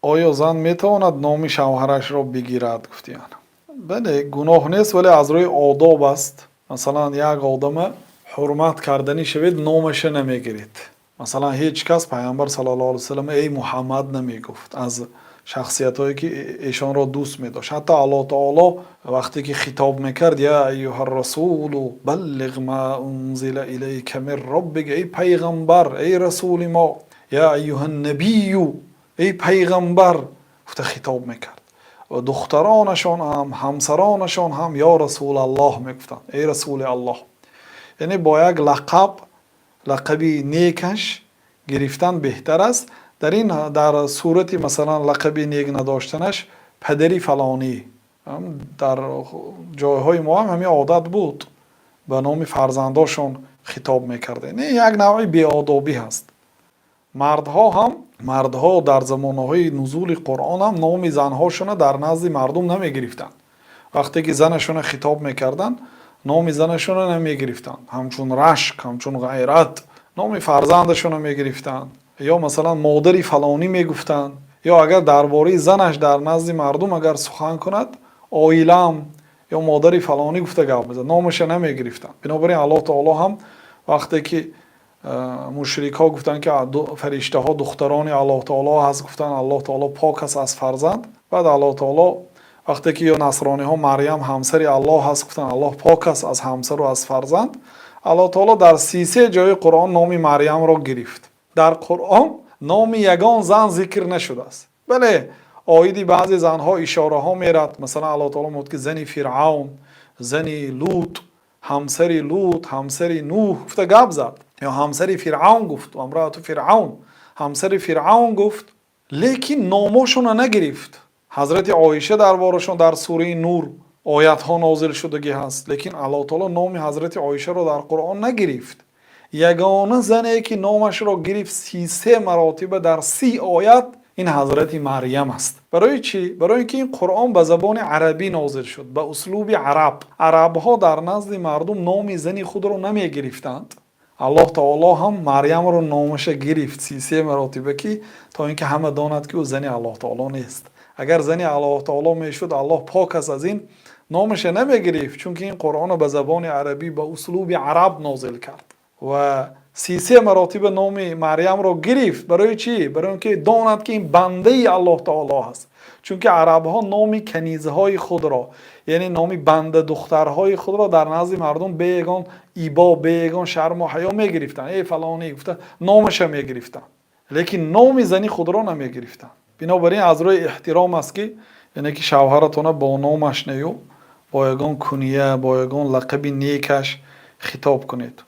آیا زن میتواند نام شوهرش را بگیرد؟ گفتیان بله گناه نیست ولی از روی آداب است. مثلا یک آدم حرمت کردنی شوید نامش نمیگیرید. مثلا هیچ کس پیامبر صلی الله علیه و سلم ای محمد نمیگفت از شخصیت هایی که ایشان را دوست می داشت. حتی الله تعالی وقتی که خطاب میکرد یا ایها الرسول بلغ ما انزل الیک من ربک، ای پیغمبر ای رسول ما، یا ایها النبی ای پیغمبر گفته خطاب میکرد. و دخترانشان هم همسرانشان هم یا رسول الله میگفتند، ای رسول الله. یعنی با یک لقبی نیکش گرفتن بهتر است. در صورتی مثلا لقبی نیک نداشتنش پدری فلانی، در جایهای ما هم همین عادت بود به نام فرزنداشون خطاب میکرده. نه یک نوعی بیادابی هست. مردها در زمانهای نزول قرآن هم نام زنهاشون در نزد مردم نمیگرفتن. وقتی که زنشون خطاب میکردن نام زنشون نمیگرفتن، همچون رشک، همچون غیرت نام فرزندشون میگرفتن، یا مثلا مادری فلانی میگفتن، یا اگر درباره زنش در نزد مردم اگر سخن کند آیلم یا مادری فلانی گفته گپ بزد، نامش نمیگرفتن. بنابراین الله تعالی هم وقتی که مشرک ها گفتن که فرشته ها دختران الله تعالی هست، گفتن الله تعالی پاک است از فرزند. بعد الله تعالی وقتی که یا نصرانی ها مریم همسر الله هست، گفتن الله پاک است از همسر و از فرزند. الله تعالی در 33 جای قرآن نام مریم را گرفت. در قرآن نام یگان زن ذکر نشده است. بله آیدی بعضی زنها اشاره ها میرد. مثلا الله تعالی میگه که زنی فرعون، زنی لوط، همسری لوط، همسری نوح گفته گپ زد، یا همسری فرعون گفت، و امرأة فرعون، همسر فرعون گفت، لیکن نامشون نگرفت. حضرت عایشه دربارشون در سوره نور آیت ها نازل شدگی هست، لیکن الله تعالی نام حضرت عایشه را در قرآن نگرفت. یگانه زنی که نامش را گرفت 33 مراتب در 30 آیت این حضرت مریم است. برای چی؟ برای اینکه این قرآن به زبان عربی نازل شد، به اسلوب عرب ها در نزد مردم نام زنی خود را نمی گرفتند. الله تعالی هم مریم را نامش گرفت 33 مراتب که تا اینکه همه داند که او زن الله تعالی نیست. اگر زن الله تعالی میشد الله پاک است از این نامش نمیگرفت، چون که این قرآن به زبان عربی به اسلوب عرب نازل کرد و 33 مراتب نام مریم را گرفت. برای چی؟ برای اینکه داند که این بنده الله تعالی هست. چون که عرب ها نام کنیزه های خود را، یعنی نام بنده دخترهای خود را در نزد مردم بیگان ایبا، بیگان شرم و حیا میگرفتن. ای فلانی گفته نامش میگرفتن، لیکن نام زنی خود را نمیگرفتن. بنابراین از روی احترام است که یعنی که شوهرتون با نامش نیو با یگان کنیه، با یگان لقب نیکش خطاب کنید.